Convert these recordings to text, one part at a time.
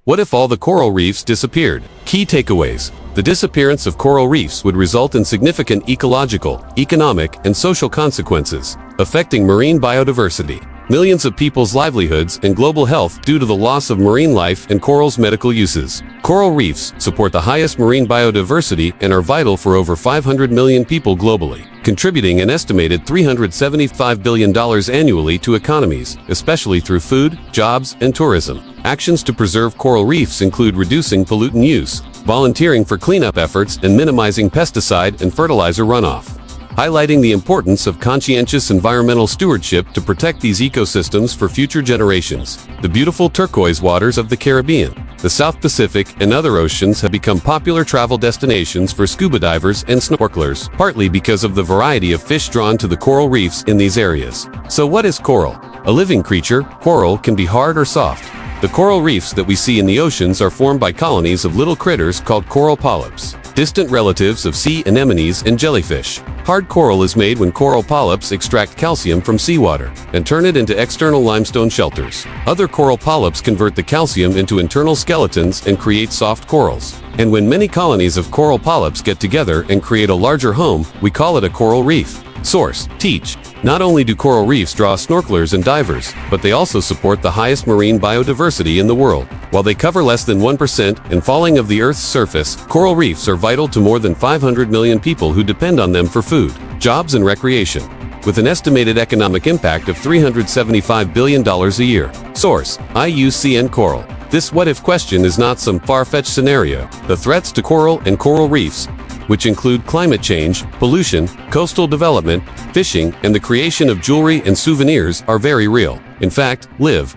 What if all the coral reefs disappeared? Key takeaways. The disappearance of coral reefs would result in significant ecological, economic, and social consequences, affecting marine biodiversity, millions of people's livelihoods, and global health due to the loss of marine life and corals' medical uses. Coral reefs support the highest marine biodiversity and are vital for over 500 million people globally, contributing an estimated $375 billion annually to economies, especially through food, jobs, and tourism. Actions to preserve coral reefs include reducing pollutant use, volunteering for cleanup efforts, and minimizing pesticide and fertilizer runoff, highlighting the importance of conscientious environmental stewardship to protect these ecosystems for future generations. The beautiful turquoise waters of the Caribbean, the South Pacific, and other oceans have become popular travel destinations for scuba divers and snorkelers, partly because of the variety of fish drawn to the coral reefs in these areas. So what is coral? A living creature, coral can be hard or soft. The coral reefs that we see in the oceans are formed by colonies of little critters called coral polyps, distant relatives of sea anemones and jellyfish. Hard coral is made when coral polyps extract calcium from seawater and turn it into external limestone shelters. Other coral polyps convert the calcium into internal skeletons and create soft corals. And when many colonies of coral polyps get together and create a larger home, we call it a coral reef. Source: Teach. Not only do coral reefs draw snorkelers and divers, but they also support the highest marine biodiversity in the world. While they cover less than 1% and falling of the Earth's surface, coral reefs are vital to more than 500 million people who depend on them for food, jobs, and recreation, with an estimated economic impact of $375 billion a year. Source: IUCN Coral. This what-if question is not some far-fetched scenario. The threats to coral and coral reefs, which include climate change, pollution, coastal development, fishing, and the creation of jewelry and souvenirs, are very real. In fact,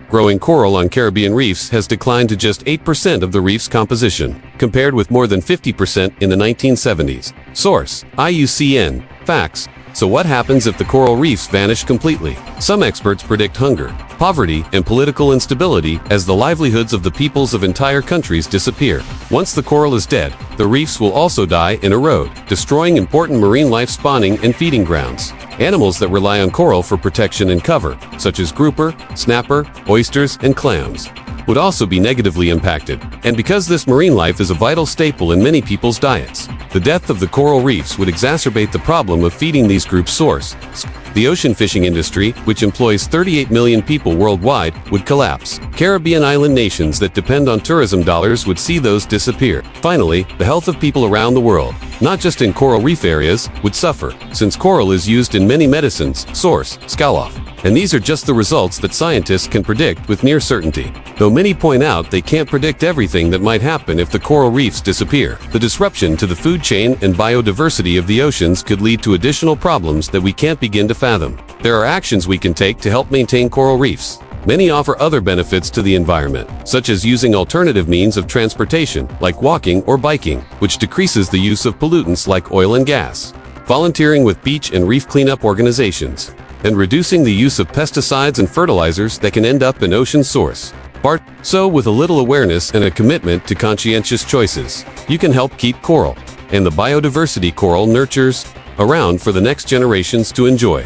growing coral on Caribbean reefs has declined to just 8% of the reef's composition, compared with more than 50% in the 1970s. Source: IUCN. Facts. So what happens if the coral reefs vanish completely? Some experts predict hunger, poverty, and political instability as the livelihoods of the peoples of entire countries disappear. Once the coral is dead, the reefs will also die and erode, destroying important marine life spawning and feeding grounds. Animals that rely on coral for protection and cover, such as grouper, snapper, oysters, and clams, would also be negatively impacted. And because this marine life is a vital staple in many people's diets, the death of the coral reefs would exacerbate the problem of feeding these groups source. The ocean fishing industry, which employs 38 million people worldwide, would collapse. Caribbean island nations that depend on tourism dollars would see those disappear. Finally, the health of people around the world, not just in coral reef areas, would suffer, since coral is used in many medicines. Source: Scaloff. And these are just the results that scientists can predict with near certainty. Though many point out they can't predict everything that might happen if the coral reefs disappear. The disruption to the food chain and biodiversity of the oceans could lead to additional problems that we can't begin to fathom. There are actions we can take to help maintain coral reefs. Many offer other benefits to the environment, such as using alternative means of transportation, like walking or biking, which decreases the use of pollutants like oil and gas, volunteering with beach and reef cleanup organizations, and reducing the use of pesticides and fertilizers that can end up in ocean source. So with a little awareness and a commitment to conscientious choices, you can help keep coral and the biodiversity coral nurtures around for the next generations to enjoy.